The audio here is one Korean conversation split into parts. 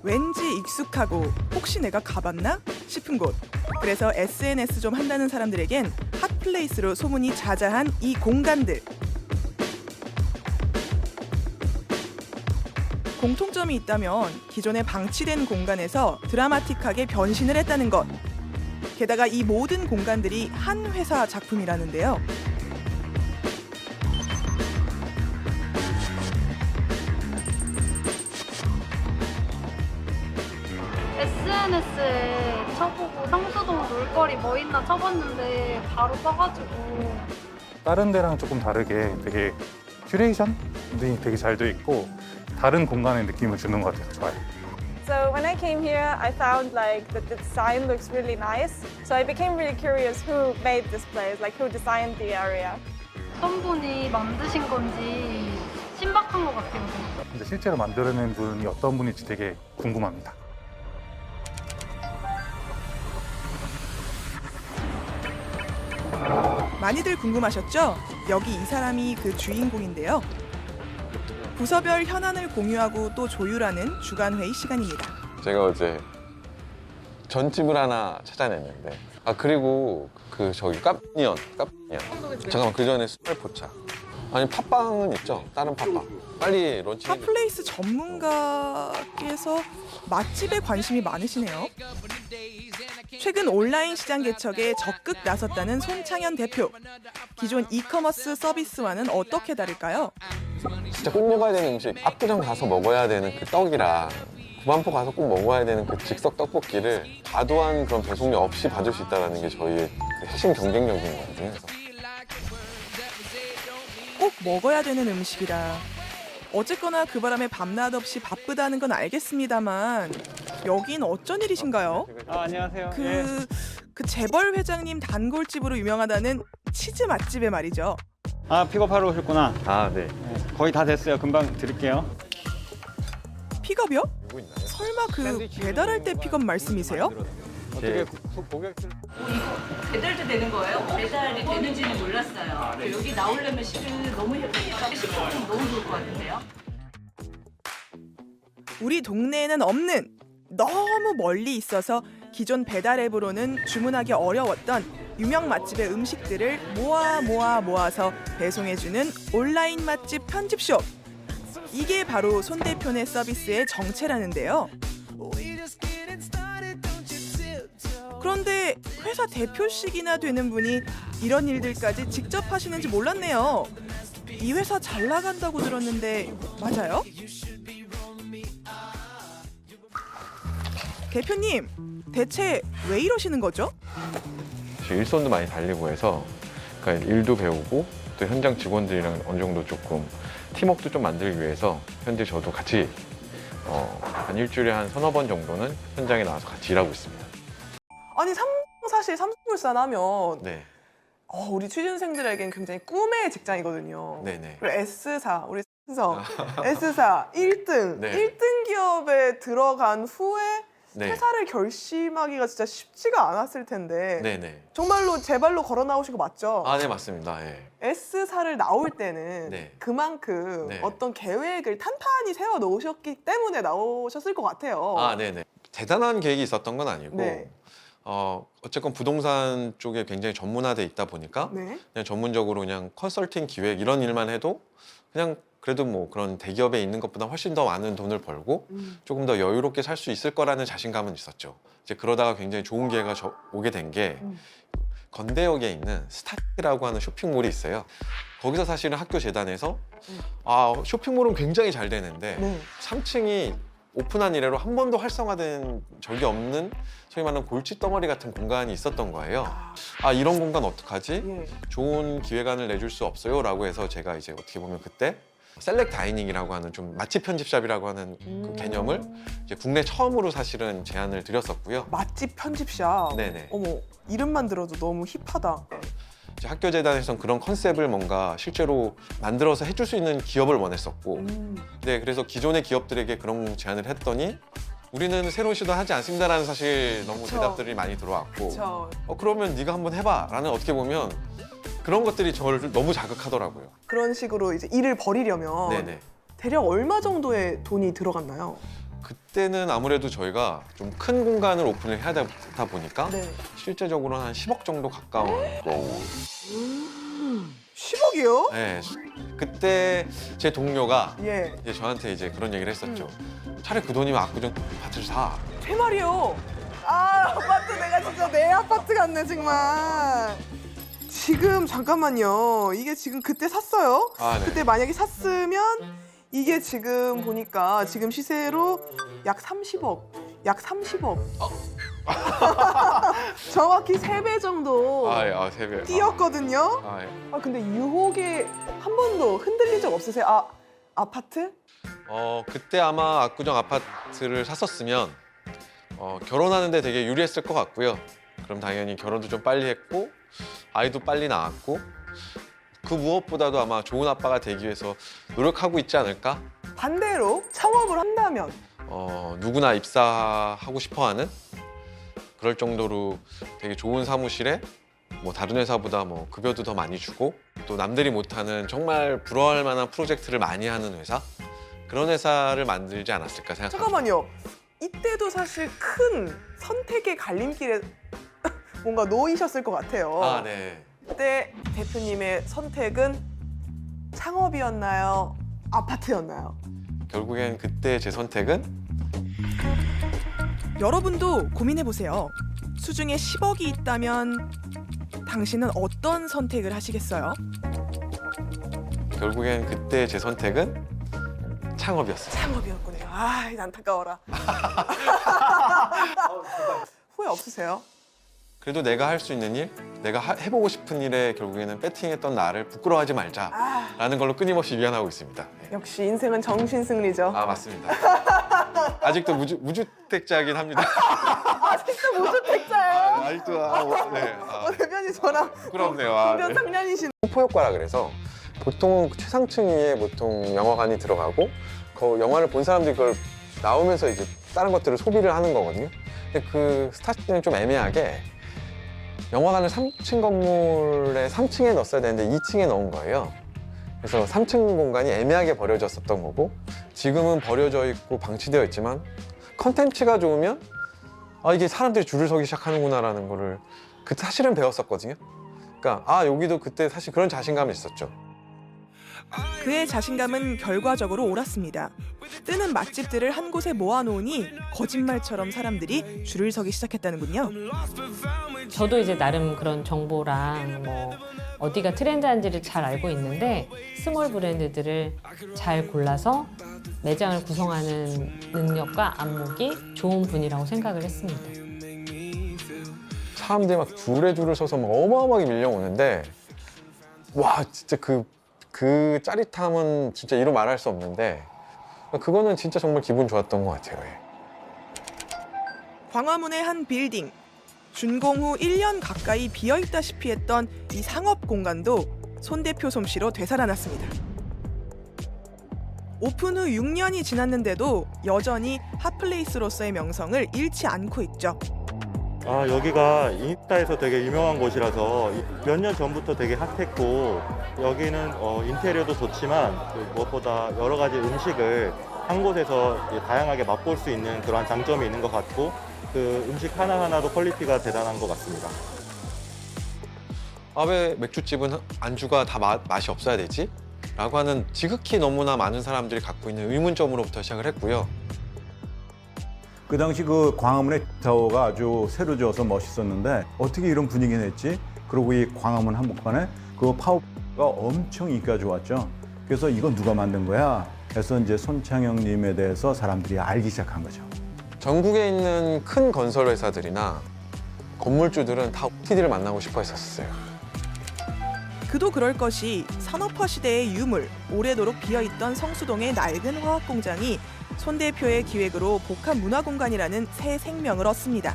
왠지 익숙하고 혹시 내가 가봤나 싶은 곳. 그래서 SNS 좀 한다는 사람들에겐 핫플레이스로 소문이 자자한 이 공간들. 공통점이 있다면 기존에 방치된 공간에서 드라마틱하게 변신을 했다는 것. 게다가 이 모든 공간들이 한 회사 작품이라는데요. SNS에 쳐보고 성수동 놀거리 뭐 있나 쳐봤는데 바로 떠가지고. 다른 데랑 조금 다르게 되게 큐레이션이 되게 잘 돼 있고 다른 공간의 느낌을 주는 것 같아서 좋아요. So when I came here, I found like that the design looks really nice. So I became really curious who made this place, like who designed the area. 어떤 분이 만드신 건지 신박한 것 같아요. 근데 실제로 만들어낸 분이 어떤 분일지 되게 궁금합니다. 많이들 궁금하셨죠? 여기 이 사람이 그 주인공인데요. 부서별 현안을 공유하고 또 조율하는 주간회의 시간입니다. 제가 어제 전집을 하나 찾아냈는데 그리고 그 저기 카프니언 잠깐만 그 전에 수팔포차 아니 팥빵은 있죠? 다른 팥빵 빨리 런치 핫플레이스 전문가께서 맛집에 관심이 많으시네요. 최근 온라인 시장 개척에 적극 나섰다는 손창현 대표. 기존 이커머스 서비스와는 어떻게 다를까요? 진짜 꼭 먹어야 되는 음식 압구정 가서 먹어야 되는 그 떡이랑 구반포 가서 꼭 먹어야 되는 그 즉석 떡볶이를 과도한 그런 배송료 없이 받을 수 있다는 게 저희의 그 핵심 경쟁력인 거거든요. 그래서 꼭 먹어야 되는 음식이라. 어쨌거나 그 바람에 밤낮 없이 바쁘다는 건 알겠습니다만 여긴 어쩐 일이신가요? 안녕하세요. 그 재벌 회장님 단골집으로 유명하다는 치즈 맛집에 말이죠. 픽업하러 오셨구나. 네. 거의 다 됐어요. 금방 드릴게요. 픽업이요? 설마 그 배달할 때 픽업 말씀이세요? 어떻게 고객들 배달도 되는 거예요? 배달이 되는지는 몰랐어요. 여기 나오려면 실은 너무 힘드니까 식품은 너무 좋을 것 같은데요? 우리 동네에는 없는 너무 멀리 있어서 기존 배달 앱으로는 주문하기 어려웠던 유명 맛집의 음식들을 모아서 배송해주는 온라인 맛집 편집숍. 이게 바로 손 대표네 서비스의 정체라는데요. 그런데 회사 대표식이나 되는 분이 이런 일들까지 직접 하시는지 몰랐네요. 이 회사 잘 나간다고 들었는데 맞아요? 대표님, 대체 왜 이러시는 거죠? 일손도 많이 달리고 해서 그러니까 일도 배우고 또 현장 직원들이랑 어느 정도 조금 팀워크도 좀 만들기 위해서 현재 저도 같이 한 일주일에 한 서너 번 정도는 현장에 나와서 같이 일하고 있습니다. 아니 사실 삼성물산 하면 네. 우리 취준생들에겐 굉장히 꿈의 직장이거든요. 네네. 그리고 S사, 우리 승성, S사 1등, 네. 1등 기업에 들어간 후에 네. 퇴사를 결심하기가 진짜 쉽지가 않았을 텐데 네네. 정말로 제 발로 걸어 나오신 거 맞죠? 네 맞습니다. 예. S사를 나올 때는 네. 그만큼 네. 어떤 계획을 탄탄히 세워 놓으셨기 때문에 나오셨을 것 같아요. 네네. 대단한 계획이 있었던 건 아니고 네. 어쨌건 부동산 쪽에 굉장히 전문화돼 있다 보니까 네. 그냥 전문적으로 그냥 컨설팅 기획 이런 일만 해도 그냥 그래도 뭐 그런 대기업에 있는 것보다 훨씬 더 많은 돈을 벌고 조금 더 여유롭게 살 수 있을 거라는 자신감은 있었죠. 이제 그러다가 굉장히 좋은 기회가 오게 된 게 건대역에 있는 스타라고 하는 쇼핑몰이 있어요. 거기서 사실은 학교 재단에서 쇼핑몰은 굉장히 잘 되는데 네. 3층이 오픈한 이래로 한 번도 활성화된 적이 없는 소위 말하는 골칫덩어리 같은 공간이 있었던 거예요. 이런 공간 어떡하지? 예. 좋은 기획안을 내줄 수 없어요? 라고 해서 제가 이제 어떻게 보면 그때 셀렉 다이닝이라고 하는 좀 맛집 편집샵이라고 하는 그 개념을 이제 국내 처음으로 사실은 제안을 드렸었고요. 맛집 편집샵. 네네. 어머, 이름만 들어도 너무 힙하다. 이제 학교 재단에서는 그런 컨셉을 뭔가 실제로 만들어서 해줄 수 있는 기업을 원했었고, 네, 그래서 기존의 기업들에게 그런 제안을 했더니 우리는 새로운 시도 하지 않습니다라는 사실 너무 그쵸. 대답들이 많이 들어왔고, 그쵸. 그러면 네가 한번 해봐라는 어떻게 보면 그런 것들이 저를 너무 자극하더라고요. 그런 식으로 이제 일을 벌이려면 네네. 대략 얼마 정도의 돈이 들어갔나요? 그때는 아무래도 저희가 좀 큰 공간을 오픈을 해야 되다 보니까 네. 실제적으로는 한 10억 정도 가까운 10억이요? 네, 그때 제 동료가 예. 이제 저한테 이제 그런 얘기를 했었죠. 차라리 그 돈이면 압구정 아파트를 사. 제 말이요. 아, 아파트 내가 진짜 내 아파트 같네 정말. 지금 잠깐만요. 이게 지금 그때 샀어요? 아, 네. 그때 만약에 샀으면 이게 지금 보니까 지금 시세로 약 30억. 약 30억. 정확히 3배 정도 아, 예, 아, 세배. 뛰었거든요. 아, 예. 아, 근데 유혹에 한 번도 흔들린 적 없으세요? 아, 아파트? 그때 아마 압구정 아파트를 샀었으면 결혼하는데 되게 유리했을 것 같고요. 그럼 당연히 결혼도 좀 빨리 했고 아이도 빨리 낳았고 그 무엇보다도 아마 좋은 아빠가 되기 위해서 노력하고 있지 않을까? 반대로 창업을 한다면 누구나 입사하고 싶어하는 그럴 정도로 되게 좋은 사무실에 뭐 다른 회사보다 뭐 급여도 더 많이 주고 또 남들이 못하는 정말 부러워할 만한 프로젝트를 많이 하는 회사 그런 회사를 만들지 않았을까 생각합니다. 잠깐만요. 이때도 사실 큰 선택의 갈림길에 뭔가 놓이셨을 것 같아요. 아, 네. 그때 대표님의 선택은 창업이었나요? 아파트였나요? 결국엔 그때 제 선택은 여러분도 고민해보세요. 수중에 10억이 있다면 당신은 어떤 선택을 하시겠어요? 결국엔 그때 제 선택은 창업이었어요. 창업이었군요. 아, 안타까워라. 후회 없으세요? 그래도 내가 할 수 있는 일, 내가 해보고 싶은 일에 결국에는 배팅했던 나를 부끄러워하지 말자라는 걸로 끊임없이 위안하고 있습니다. 네. 역시 인생은 정신승리죠. 아, 맞습니다. 아직도 무주택자이긴 합니다. 아직도 무주택자예요? 아직도 네. 대변이 저랑 부끄럽네요. 아, 네. 상년이신. 포효과라 그래서 보통 최상층 위에 보통 영화관이 들어가고 그 영화를 본 사람들이 그걸 나오면서 이제 다른 것들을 소비를 하는 거거든요. 근데 그 스타트는 좀 애매하게 영화관을 3층 건물에 3층에 넣었어야 되는데 2층에 넣은 거예요. 그래서 3층 공간이 애매하게 버려졌었던 거고 지금은 버려져 있고 방치되어 있지만 컨텐츠가 좋으면 이게 사람들이 줄을 서기 시작하는구나라는 거를 그때 사실은 배웠었거든요. 그러니까 여기도 그때 사실 그런 자신감이 있었죠. 그의 자신감은 결과적으로 옳았습니다. 뜨는 맛집들을 한 곳에 모아놓으니 거짓말처럼 사람들이 줄을 서기 시작했다는군요. 저도 이제 나름 그런 정보랑 뭐 어디가 트렌드한지를 잘 알고 있는데 스몰 브랜드들을 잘 골라서 매장을 구성하는 능력과 안목이 좋은 분이라고 생각을 했습니다. 사람들이 막 줄을 서서 막 어마어마하게 밀려오는데 와 진짜 그 짜릿함은 진짜 이루 말할 수 없는데 그거는 진짜 정말 기분 좋았던 것 같아요. 예. 광화문의 한 빌딩. 준공 후 1년 가까이 비어있다시피 했던 이 상업 공간도 손 대표 솜씨로 되살아났습니다. 오픈 후 6년이 지났는데도 여전히 핫플레이스로서의 명성을 잃지 않고 있죠. 여기가 인스타에서 되게 유명한 곳이라서 몇 년 전부터 되게 핫했고 여기는 인테리어도 좋지만 무엇보다 여러 가지 음식을 한 곳에서 다양하게 맛볼 수 있는 그런 장점이 있는 것 같고 그 음식 하나하나도 퀄리티가 대단한 것 같습니다. 왜 맥주집은 안주가 다 맛이 없어야 되지? 라고 하는 지극히 너무나 많은 사람들이 갖고 있는 의문점으로부터 시작을 했고요. 그 당시 그 광화문의 타워가 아주 새로 지어서 멋있었는데 어떻게 이런 분위기가 냈지? 그리고 이 광화문 한복판에 그 파워가 엄청 인기가 좋았죠. 그래서 이거 누가 만든 거야? 그래서 이제 손창영님에 대해서 사람들이 알기 시작한 거죠. 전국에 있는 큰 건설 회사들이나 건물주들은 다 OTD를 만나고 싶어 했었어요. 그도 그럴 것이 산업화 시대의 유물, 오래도록 비어있던 성수동의 낡은 화학공장이 손 대표의 기획으로 복합문화공간이라는 새 생명을 얻습니다.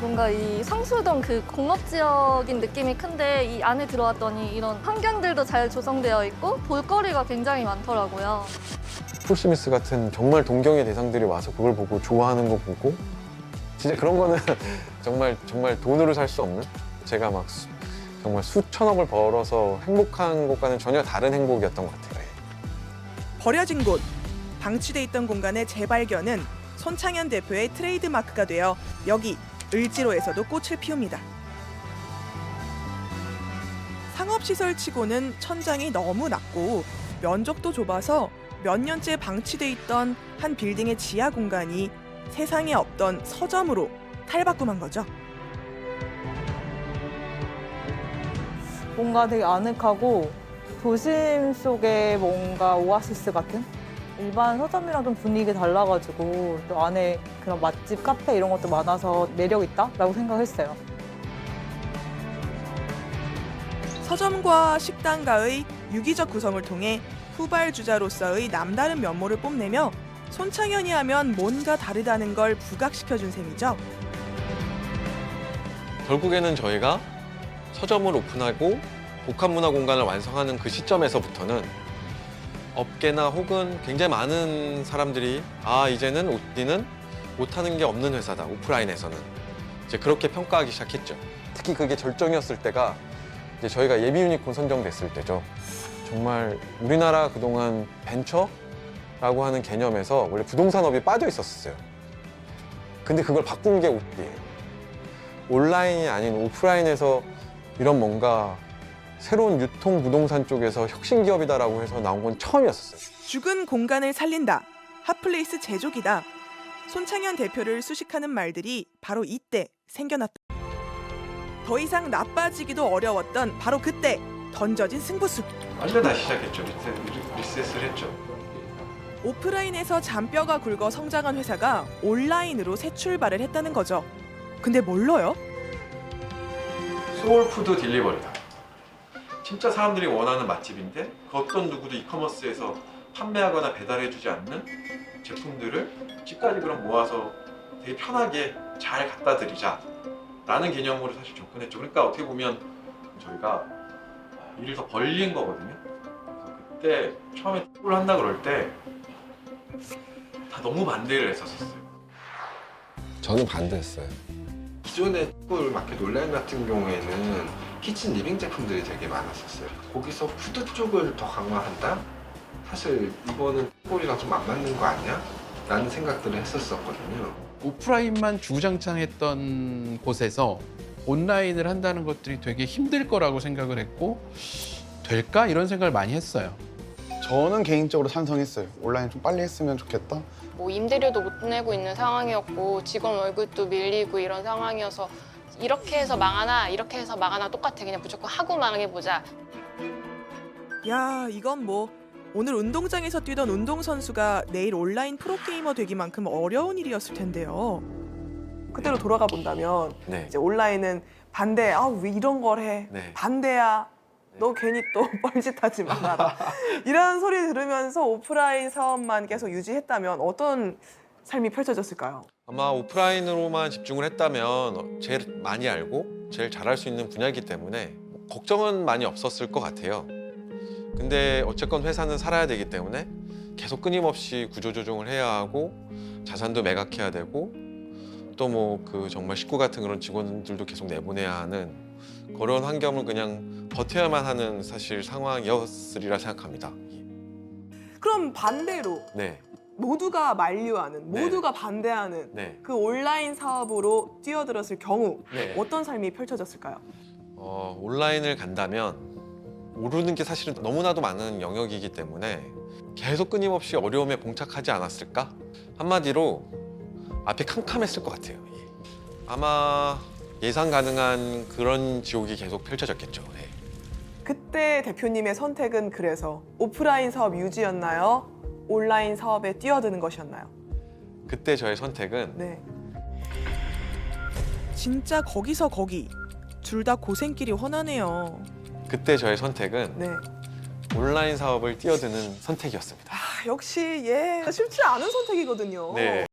뭔가 이 성수동 그 공업지역인 느낌이 큰데 이 안에 들어왔더니 이런 환경들도 잘 조성되어 있고 볼거리가 굉장히 많더라고요. 폴 스미스 같은 정말 동경의 대상들이 와서 그걸 보고 좋아하는 거 보고 진짜 그런 거는 정말 돈으로 살 수 없는 제가 막 정말 수천억을 벌어서 행복한 것과는 전혀 다른 행복이었던 것 같아요. 버려진 곳, 방치돼 있던 공간의 재발견은 손창현 대표의 트레이드마크가 되어 여기 을지로에서도 꽃을 피웁니다. 상업시설치고는 천장이 너무 낮고 면적도 좁아서 몇 년째 방치돼 있던 한 빌딩의 지하 공간이 세상에 없던 서점으로 탈바꿈한 거죠. 뭔가 되게 아늑하고 도심 속에 뭔가 오아시스 같은? 일반 서점이랑 좀 분위기 달라가지고 또 안에 그런 맛집, 카페 이런 것도 많아서 매력 있다라고 생각했어요. 서점과 식당가의 유기적 구성을 통해 후발주자로서의 남다른 면모를 뽐내며 손창현이 하면 뭔가 다르다는 걸 부각시켜준 셈이죠. 결국에는 저희가 서점을 오픈하고 복합문화공간을 완성하는 그 시점에서부터는 업계나 혹은 굉장히 많은 사람들이 이제는 우리는 못하는 게 없는 회사다, 오프라인에서는. 이제 그렇게 평가하기 시작했죠. 특히 그게 절정이었을 때가 이제 저희가 예비 유니콘 선정됐을 때죠. 정말 우리나라 그동안 벤처라고 하는 개념에서 원래 부동산업이 빠져 있었어요. 근데 그걸 바꾼 게 오프예요. 온라인이 아닌 오프라인에서 이런 뭔가 새로운 유통 부동산 쪽에서 혁신 기업이다라고 해서 나온 건 처음이었어요. 죽은 공간을 살린다, 핫플레이스 제조기다. 손창현 대표를 수식하는 말들이 바로 이때 생겨났다. 더 이상 나빠지기도 어려웠던 바로 그때 던져진 승부수. 완전 다시 시작했죠. 리셋을 했죠. 오프라인에서 잔뼈가 굵어 성장한 회사가 온라인으로 새 출발을 했다는 거죠. 근데 뭘로요? 소울푸드 딜리버리다. 진짜 사람들이 원하는 맛집인데 그 어떤 누구도 이커머스에서 판매하거나 배달해주지 않는 제품들을 집까지 그럼 모아서 되게 편하게 잘 갖다 드리자 라는 개념으로 사실 접근했죠. 그러니까 어떻게 보면 저희가 일을 더 벌린 거거든요. 그래서 그때 처음에 팁을 한다 그럴 때 다 너무 반대를 했었어요. 저는 반대했어요. 기존의 팁을 마켓 온라인 같은 경우에는 키친 리빙 제품들이 되게 많았었어요. 거기서 푸드 쪽을 더 강화한다? 사실 이거는 팁볼이랑 좀 안 맞는 거 아니야? 라는 생각들을 했었거든요. 오프라인만 주구장창했던 곳에서 온라인을 한다는 것들이 되게 힘들 거라고 생각을 했고 될까? 이런 생각을 많이 했어요. 저는 개인적으로 찬성했어요. 온라인 좀 빨리 했으면 좋겠다. 뭐 임대료도 못 내고 있는 상황이었고 직원 월급도 밀리고 이런 상황이어서 이렇게 해서 망하나 이렇게 해서 망하나 똑같아. 그냥 무조건 하고 망해보자. 야, 이건 뭐 오늘 운동장에서 뛰던 운동선수가 내일 온라인 프로게이머 되기만큼 어려운 일이었을 텐데요. 그때로 돌아가 본다면 네. 이제 온라인은 반대, 왜 이런 걸 해? 네. 반대야. 너 괜히 또 뻘짓하지 말아라. 이런 소리 들으면서 오프라인 사업만 계속 유지했다면 어떤 삶이 펼쳐졌을까요? 아마 오프라인으로만 집중을 했다면 제일 많이 알고 제일 잘할 수 있는 분야이기 때문에 걱정은 많이 없었을 것 같아요. 근데 어쨌건 회사는 살아야 되기 때문에 계속 끊임없이 구조조정을 해야 하고 자산도 매각해야 되고 또 뭐 그 정말 식구 같은 그런 직원들도 계속 내보내야 하는 그런 환경을 그냥 버텨야만 하는 사실 상황이었으리라 생각합니다. 그럼 반대로 네. 모두가 만류하는, 모두가 반대하는 네. 그 온라인 사업으로 뛰어들었을 경우 네. 어떤 삶이 펼쳐졌을까요? 온라인을 간다면 모르는 게 사실은 너무나도 많은 영역이기 때문에 계속 끊임없이 어려움에 봉착하지 않았을까? 한마디로 앞이 캄캄했을 것 같아요. 아마 예상 가능한 그런 지옥이 계속 펼쳐졌겠죠. 네. 그때 대표님의 선택은 그래서 오프라인 사업 유지였나요? 온라인 사업에 뛰어드는 것이었나요? 그때 저의 선택은 네. 진짜 거기서 거기. 둘 다 고생길이 훤하네요. 그때 저의 선택은 네. 온라인 사업을 뛰어드는 선택이었습니다. 역시 쉽지 않은 선택이거든요. 네.